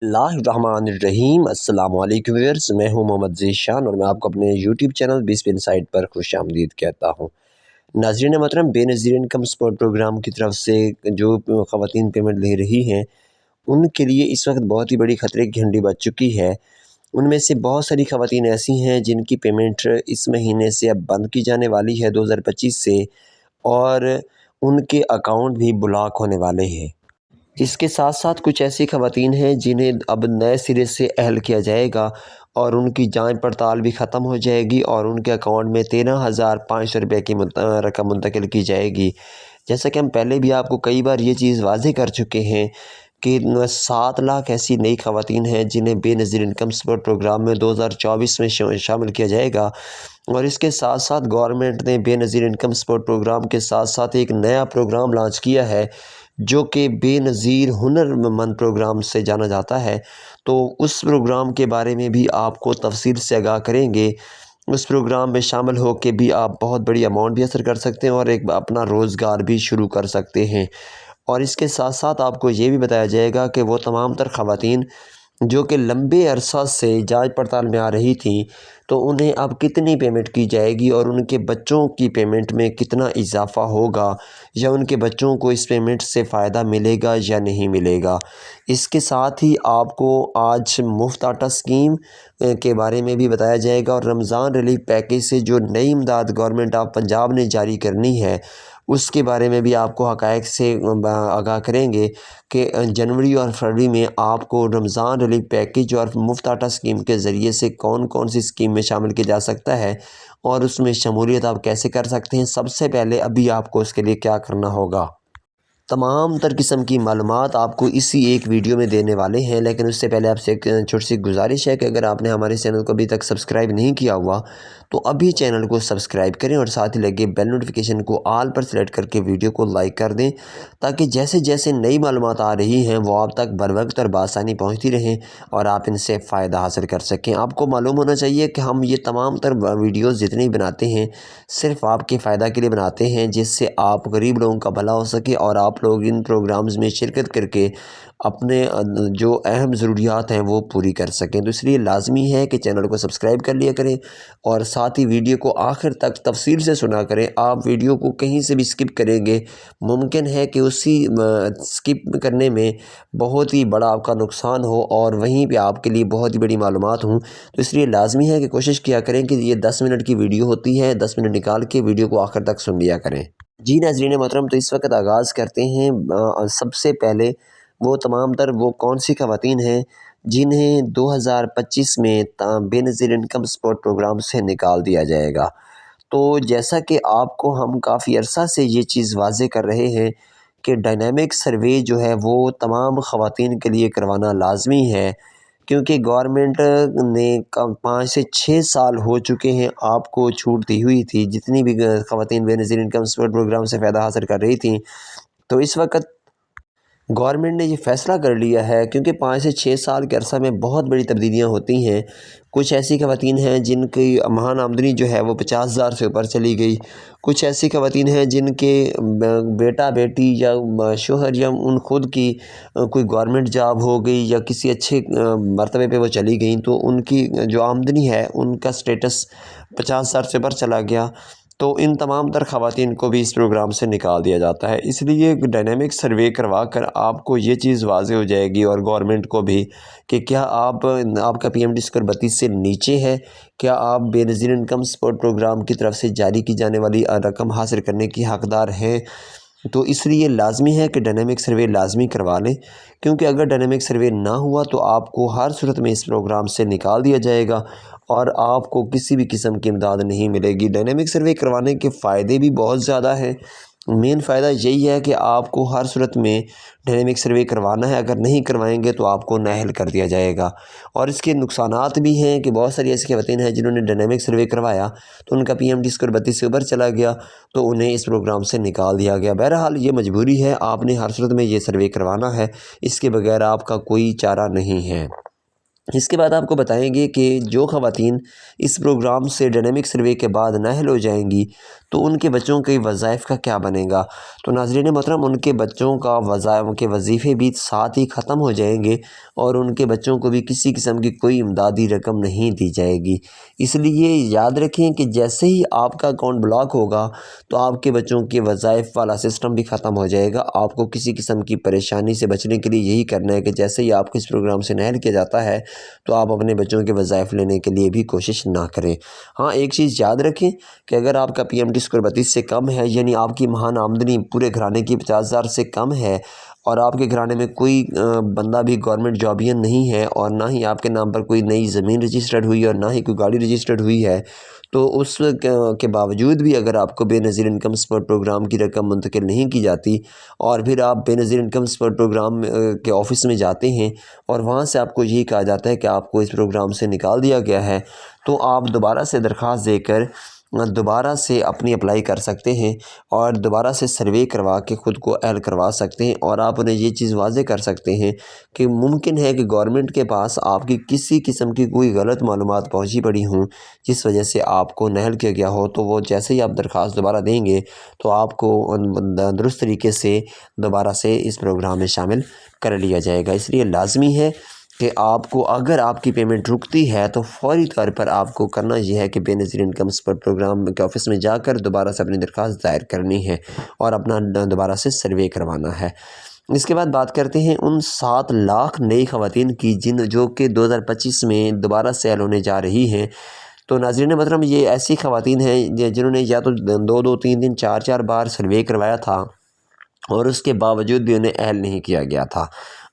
Bismillahirrahmanirrahim السلام علیکم viewers, میں ہوں محمد ذیشان اور میں آپ کو اپنے یوٹیوب چینل بیس پن سائٹ پر خوش آمدید کہتا ہوں۔ ناظرین محترم، بے نظیر انکم سپورٹ پروگرام کی طرف سے جو خواتین پیمنٹ لے رہی ہیں ان کے لیے اس وقت بہت ہی بڑی خطرے کی گھنٹی بج چکی ہے۔ ان میں سے بہت ساری خواتین ایسی ہیں جن کی پیمنٹ اس مہینے سے اب بند کی جانے والی ہے 2025 سے، اور ان کے اکاؤنٹ بھی بلاک ہونے والے ہیں۔ اس کے ساتھ ساتھ کچھ ایسی خواتین ہیں جنہیں اب نئے سرے سے اہل کیا جائے گا اور ان کی جانچ پڑتال بھی ختم ہو جائے گی اور ان کے اکاؤنٹ میں 13,500 روپے کی رقم منتقل کی جائے گی۔ جیسا کہ ہم پہلے بھی آپ کو کئی بار یہ چیز واضح کر چکے ہیں کہ 7 لاکھ ایسی نئی خواتین ہیں جنہیں بے نظیر انکم سپورٹ پروگرام میں 2024 میں شامل کیا جائے گا، اور اس کے ساتھ ساتھ گورنمنٹ نے بے نظیر انکم سپورٹ پروگرام کے ساتھ ساتھ ایک نیا پروگرام لانچ کیا ہے جو کہ بے نظیر ہنر مند پروگرام سے جانا جاتا ہے۔ تو اس پروگرام کے بارے میں بھی آپ کو تفصیل سے آگاہ کریں گے۔ اس پروگرام میں شامل ہو کے بھی آپ بہت بڑی اماؤنٹ بھی حاصل کر سکتے ہیں اور ایک اپنا روزگار بھی شروع کر سکتے ہیں۔ اور اس کے ساتھ ساتھ آپ کو یہ بھی بتایا جائے گا کہ وہ تمام تر خواتین جو کہ لمبے عرصہ سے جانچ پڑتال میں آ رہی تھیں تو انہیں اب کتنی پیمنٹ کی جائے گی اور ان کے بچوں کی پیمنٹ میں کتنا اضافہ ہوگا، یا ان کے بچوں کو اس پیمنٹ سے فائدہ ملے گا یا نہیں ملے گا۔ اس کے ساتھ ہی آپ کو آج مفت آٹا اسکیم کے بارے میں بھی بتایا جائے گا، اور رمضان ریلیف پیکیج سے جو نئی امداد گورنمنٹ آف پنجاب نے جاری کرنی ہے اس کے بارے میں بھی آپ کو حقائق سے آگاہ کریں گے کہ جنوری اور فروری میں آپ کو رمضان ریلیف پیکیج اور مفت آٹا اسکیم کے ذریعے سے کون کون سی اسکیم میں شامل کیا جا سکتا ہے اور اس میں شمولیت آپ کیسے کر سکتے ہیں۔ سب سے پہلے ابھی آپ کو اس کے لیے کیا کرنا ہوگا، تمام تر قسم کی معلومات آپ کو اسی ایک ویڈیو میں دینے والے ہیں۔ لیکن اس سے پہلے آپ سے ایک چھوٹی سی گزارش ہے کہ اگر آپ نے ہمارے چینل کو ابھی تک سبسکرائب نہیں کیا ہوا تو ابھی چینل کو سبسکرائب کریں اور ساتھ ہی لگے بیل نوٹیفیکیشن کو آل پر سلیکٹ کر کے ویڈیو کو لائک کر دیں، تاکہ جیسے جیسے نئی معلومات آ رہی ہیں وہ آپ تک بر وقت اور بآسانی پہنچتی رہیں اور آپ ان سے فائدہ حاصل کر سکیں۔ آپ کو معلوم ہونا چاہیے کہ ہم یہ تمام تر ویڈیوز جتنی بناتے ہیں صرف آپ کے فائدہ کے لیے بناتے ہیں، جس سے آپ غریب لوگوں کا بھلا ہو سکے اور آپ لوگ ان پروگرامز میں شرکت کر کے اپنے جو اہم ضروریات ہیں وہ پوری کر سکیں۔ تو اس لیے لازمی ہے کہ چینل کو سبسکرائب کر لیا کریں اور ساتھ ہی ویڈیو کو آخر تک تفصیل سے سنا کریں۔ آپ ویڈیو کو کہیں سے بھی سکپ کریں گے، ممکن ہے کہ اسی سکپ کرنے میں بہت ہی بڑا آپ کا نقصان ہو اور وہیں پہ آپ کے لیے بہت ہی بڑی معلومات ہوں۔ تو اس لیے لازمی ہے کہ کوشش کیا کریں کہ یہ 10 منٹ کی ویڈیو ہوتی ہے، 10 منٹ نکال کے ویڈیو کو آخر تک سن لیا کریں۔ جی ناظرین محترم، تو اس وقت آغاز کرتے ہیں۔ سب سے پہلے وہ تمام تر وہ کون سی خواتین ہیں جنہیں 2025 میں بے نظیر انکم سپورٹ پروگرام سے نکال دیا جائے گا۔ تو جیسا کہ آپ کو ہم کافی عرصہ سے یہ چیز واضح کر رہے ہیں کہ ڈائنامک سروے جو ہے وہ تمام خواتین کے لیے کروانا لازمی ہے، کیونکہ گورنمنٹ نے 5 سے 6 سال ہو چکے ہیں آپ کو چھوٹ دی ہوئی تھی، جتنی بھی خواتین بے نظیر انکم سپورٹ پروگرام سے فائدہ حاصل کر رہی تھیں۔ تو اس وقت گورنمنٹ نے یہ فیصلہ کر لیا ہے، کیونکہ 5 سے 6 سال کے عرصہ میں بہت بڑی تبدیلیاں ہوتی ہیں۔ کچھ ایسی خواتین ہیں جن کی ماہانہ آمدنی جو ہے وہ 50,000 سے اوپر چلی گئی، کچھ ایسی خواتین ہیں جن کے بیٹا بیٹی یا شوہر یا ان خود کی کوئی گورنمنٹ جاب ہو گئی یا کسی اچھے مرتبے پہ وہ چلی گئیں، تو ان کی جو آمدنی ہے ان کا سٹیٹس 50,000 سے اوپر چلا گیا، تو ان تمام تر خواتین کو بھی اس پروگرام سے نکال دیا جاتا ہے۔ اس لیے ڈائنامک سروے کروا کر آپ کو یہ چیز واضح ہو جائے گی اور گورنمنٹ کو بھی کہ کیا آپ کا پی ایم ڈی اسکور 32 سے نیچے ہے، کیا آپ بے نظیر انکم سپورٹ پروگرام کی طرف سے جاری کی جانے والی رقم حاصل کرنے کی حقدار ہیں۔ تو اس لیے لازمی ہے کہ ڈائنامک سروے لازمی کروا لیں، کیونکہ اگر ڈائنامک سروے نہ ہوا تو آپ کو ہر صورت میں اس پروگرام سے نکال دیا جائے گا اور آپ کو کسی بھی قسم کی امداد نہیں ملے گی۔ ڈائنامک سروے کروانے کے فائدے بھی بہت زیادہ ہیں۔ مین فائدہ یہی ہے کہ آپ کو ہر صورت میں ڈائنامک سروے کروانا ہے، اگر نہیں کروائیں گے تو آپ کو نااہل کر دیا جائے گا۔ اور اس کے نقصانات بھی ہیں کہ بہت ساری ایسی خواتین ہیں جنہوں نے ڈائنامک سروے کروایا تو ان کا پی ایم ڈی اسکور 32 سے اوپر چلا گیا تو انہیں اس پروگرام سے نکال دیا گیا۔ بہرحال یہ مجبوری ہے، آپ نے ہر صورت میں یہ سروے کروانا ہے، اس کے بغیر آپ کا کوئی چارہ نہیں ہے۔ اس کے بعد آپ کو بتائیں گے کہ جو خواتین اس پروگرام سے ڈائنامک سروے کے بعد نااہل ہو جائیں گی تو ان کے بچوں کے وظائف کا کیا بنے گا۔ تو ناظرین محترم، ان کے بچوں کا وظیفے بھی ساتھ ہی ختم ہو جائیں گے اور ان کے بچوں کو بھی کسی قسم کی کوئی امدادی رقم نہیں دی جائے گی۔ اس لیے یاد رکھیں کہ جیسے ہی آپ کا اکاؤنٹ بلاک ہوگا تو آپ کے بچوں کے وظائف والا سسٹم بھی ختم ہو جائے گا۔ آپ کو کسی قسم کی پریشانی سے بچنے کے لیے یہی کرنا ہے کہ جیسے ہی آپ کو اس پروگرام سے نااہل کیا جاتا ہے تو آپ اپنے بچوں کے وظائف لینے کے لیے بھی کوشش نہ کریں۔ ہاں، ایک چیز یاد رکھیں کہ اگر آپ کا PMT اسکور 32 سے کم ہے، یعنی آپ کی ماہانہ آمدنی پورے گھرانے کی 50,000 سے کم ہے اور آپ کے گھرانے میں کوئی بندہ بھی گورنمنٹ جابین نہیں ہے اور نہ ہی آپ کے نام پر کوئی نئی زمین رجسٹرڈ ہوئی ہے اور نہ ہی کوئی گاڑی رجسٹرڈ ہوئی ہے، تو اس کے باوجود بھی اگر آپ کو بے نظیر انکم سپورٹ پروگرام کی رقم منتقل نہیں کی جاتی اور پھر آپ بے نظیر انکم سپورٹ پروگرام کے آفس میں جاتے ہیں اور وہاں سے آپ کو یہی کہا جاتا ہے کہ آپ کو اس پروگرام سے نکال دیا گیا ہے، تو آپ دوبارہ سے درخواست دے کر دوبارہ سے اپنی اپلائی کر سکتے ہیں اور دوبارہ سے سروے کروا کے خود کو اہل کروا سکتے ہیں۔ اور آپ انہیں یہ چیز واضح کر سکتے ہیں کہ ممکن ہے کہ گورنمنٹ کے پاس آپ کی کسی قسم کی کوئی غلط معلومات پہنچی پڑی ہوں جس وجہ سے آپ کو نااہل کیا گیا ہو، تو وہ جیسے ہی آپ درخواست دوبارہ دیں گے تو آپ کو درست طریقے سے دوبارہ سے اس پروگرام میں شامل کر لیا جائے گا۔ اس لیے لازمی ہے کہ آپ کو اگر آپ کی پیمنٹ رکتی ہے تو فوری طور پر آپ کو کرنا یہ ہے کہ بے نظیر انکم سپورٹ پروگرام کے آفس میں جا کر دوبارہ سے اپنی درخواست دائر کرنی ہے اور اپنا دوبارہ سے سروے کروانا ہے۔ اس کے بعد بات کرتے ہیں ان 7 لاکھ نئی خواتین کی جو کہ 2025 میں دوبارہ سے اہل ہونے جا رہی ہیں۔ تو ناظرین محترم، یہ ایسی خواتین ہیں جنہوں نے یا تو 2 3 4 بار سروے کروایا تھا اور اس کے باوجود بھی انہیں اہل نہیں کیا گیا تھا،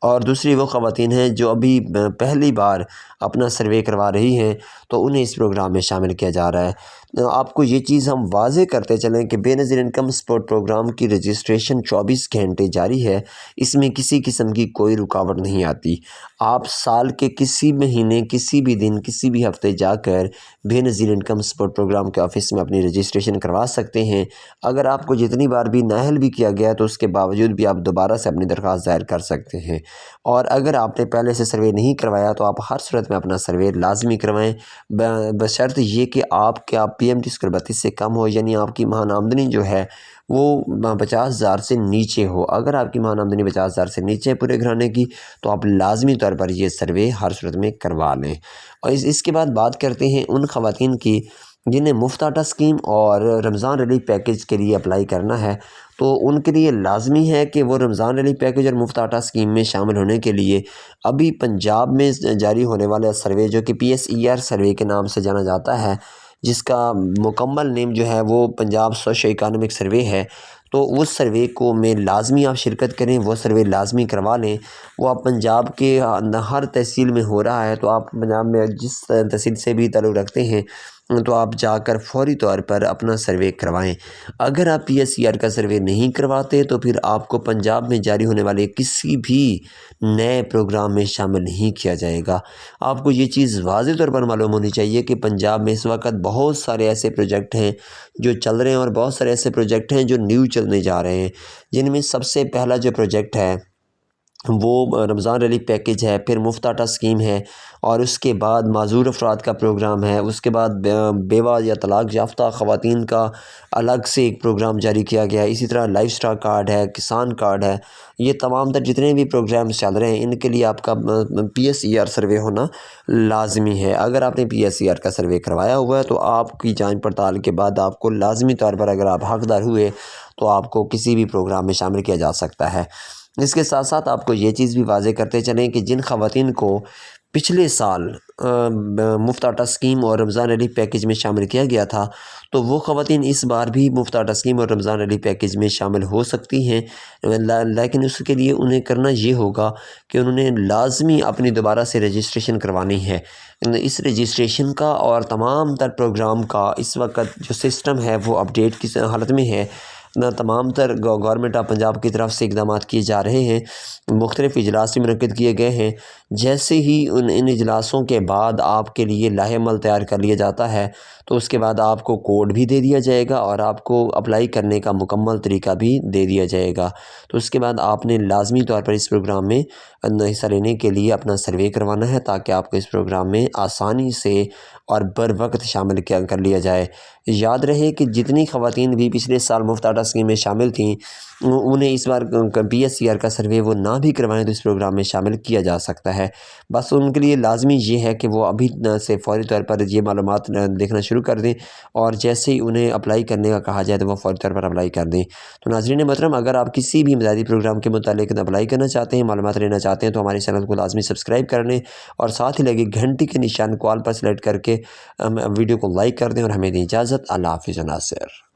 اور دوسری وہ خواتین ہیں جو ابھی پہلی بار اپنا سروے کروا رہی ہیں تو انہیں اس پروگرام میں شامل کیا جا رہا ہے۔ آپ کو یہ چیز ہم واضح کرتے چلیں کہ بے نظیر انکم سپورٹ پروگرام کی رجسٹریشن 24 گھنٹے جاری ہے، اس میں کسی قسم کی کوئی رکاوٹ نہیں آتی۔ آپ سال کے کسی مہینے، کسی بھی دن، کسی بھی ہفتے جا کر بے نظیر انکم سپورٹ پروگرام کے آفس میں اپنی رجسٹریشن کروا سکتے ہیں۔ اگر آپ کو جتنی بار بھی نااہل بھی کیا گیا تو اس کے باوجود بھی آپ دوبارہ سے اپنی درخواست دائر کر سکتے ہیں، اور اگر آپ نے پہلے سے سروے نہیں کروایا تو آپ ہر صورت میں اپنا سروے لازمی کروائیں، بشرط یہ کہ آپ کا PMT اسکور 32 سے کم ہو، یعنی آپ کی ماہانہ آمدنی جو ہے وہ 50,000 سے نیچے ہو۔ اگر آپ کی ماہانہ آمدنی 50,000 سے نیچے ہے پورے گھرانے کی تو آپ لازمی طور پر یہ سروے ہر صورت میں کروا لیں۔ اور اس کے بعد بات کرتے ہیں ان خواتین کی جنہیں مفت آٹا اسکیم اور رمضان ریلیف پیکج کے لیے اپلائی کرنا ہے، تو ان کے لیے لازمی ہے کہ وہ رمضان ریلیف پیکج اور مفت آٹا اسکیم میں شامل ہونے کے لیے ابھی پنجاب میں جاری ہونے والا سروے جو کہ PSER سروے کے نام سے جانا جاتا ہے، جس کا مکمل نیم جو ہے وہ پنجاب سوشو اکانومک سروے ہے، تو اس سروے کو میں لازمی آپ شرکت کریں، وہ سروے لازمی کروا لیں۔ وہ آپ پنجاب کے ہر تحصیل میں ہو رہا ہے، تو آپ پنجاب میں جس تحصیل سے بھی تعلق رکھتے ہیں تو آپ جا کر فوری طور پر اپنا سروے کروائیں۔ اگر آپ PSER کا سروے نہیں کرواتے تو پھر آپ کو پنجاب میں جاری ہونے والے کسی بھی نئے پروگرام میں شامل نہیں کیا جائے گا۔ آپ کو یہ چیز واضح طور پر معلوم ہونی چاہیے کہ پنجاب میں اس وقت بہت سارے ایسے پروجیکٹ ہیں جو چل رہے ہیں اور بہت سارے ایسے پروجیکٹ ہیں جو نیو چلنے جا رہے ہیں، جن میں سب سے پہلا جو پروجیکٹ ہے وہ رمضان ریلیف پیکج ہے، پھر مفت آٹا اسکیم ہے، اور اس کے بعد معذور افراد کا پروگرام ہے، اس کے بعد بیوہ یا طلاق یافتہ خواتین کا الگ سے ایک پروگرام جاری کیا گیا ہے، اسی طرح لائف اسٹاک کارڈ ہے، کسان کارڈ ہے۔ یہ تمام تر جتنے بھی پروگرامز چل رہے ہیں ان کے لیے آپ کا PSER سروے ہونا لازمی ہے۔ اگر آپ نے PSER کا سروے کروایا ہوا ہے تو آپ کی جانچ پڑتال کے بعد آپ کو لازمی طور پر اگر آپ حقدار ہوئے تو آپ کو کسی بھی پروگرام میں شامل کیا جا سکتا ہے۔ اس کے ساتھ ساتھ آپ کو یہ چیز بھی واضح کرتے چلیں کہ جن خواتین کو پچھلے سال مفت آٹا اسکیم اور رمضان ریلیف پیکج میں شامل کیا گیا تھا تو وہ خواتین اس بار بھی مفت آٹا اسکیم اور رمضان ریلیف پیکج میں شامل ہو سکتی ہیں، لیکن اس کے لیے انہیں کرنا یہ ہوگا کہ انہوں نے لازمی اپنی دوبارہ سے رجسٹریشن کروانی ہے۔ اس رجسٹریشن کا اور تمام تر پروگرام کا اس وقت جو سسٹم ہے وہ اپڈیٹ کی حالت میں ہے، تمام تر گورنمنٹ آف پنجاب کی طرف سے اقدامات کیے جا رہے ہیں، مختلف اجلاس بھی منعقد کیے گئے ہیں۔ جیسے ہی ان اجلاسوں کے بعد آپ کے لیے لائحہ عمل تیار کر لیا جاتا ہے تو اس کے بعد آپ کو کوڈ بھی دے دیا جائے گا اور آپ کو اپلائی کرنے کا مکمل طریقہ بھی دے دیا جائے گا۔ تو اس کے بعد آپ نے لازمی طور پر اس پروگرام میں حصہ لینے کے لیے اپنا سروے کروانا ہے تاکہ آپ کو اس پروگرام میں آسانی سے اور بر وقت شامل کر لیا جائے۔ یاد رہے کہ جتنی خواتین بھی پچھلے سال مفت آٹا اسکیم میں شامل تھیں، انہیں اس بار PSCR کا سروے وہ نہ بھی کروائیں تو اس پروگرام میں شامل کیا جا سکتا ہے۔ بس ان کے لیے لازمی یہ ہے کہ وہ ابھی سے فوری طور پر یہ معلومات دیکھنا شروع کر دیں اور جیسے ہی انہیں اپلائی کرنے کا کہا جائے تو وہ فوری طور پر اپلائی کر دیں۔ تو ناظرین محترم، اگر آپ کسی بھی امدادی پروگرام کے متعلق اپلائی کرنا چاہتے ہیں، معلومات لینا چاہتے ہیں تو ہمارے چینل کو لازمی سبسکرائب کر لیں اور ساتھ ہی لگے گھنٹی کے نشان کو آل پر سلیکٹ کر کے ویڈیو کو لائک کر دیں اور ہمیں دیں اجازت۔ اللہ حافظ ناصر۔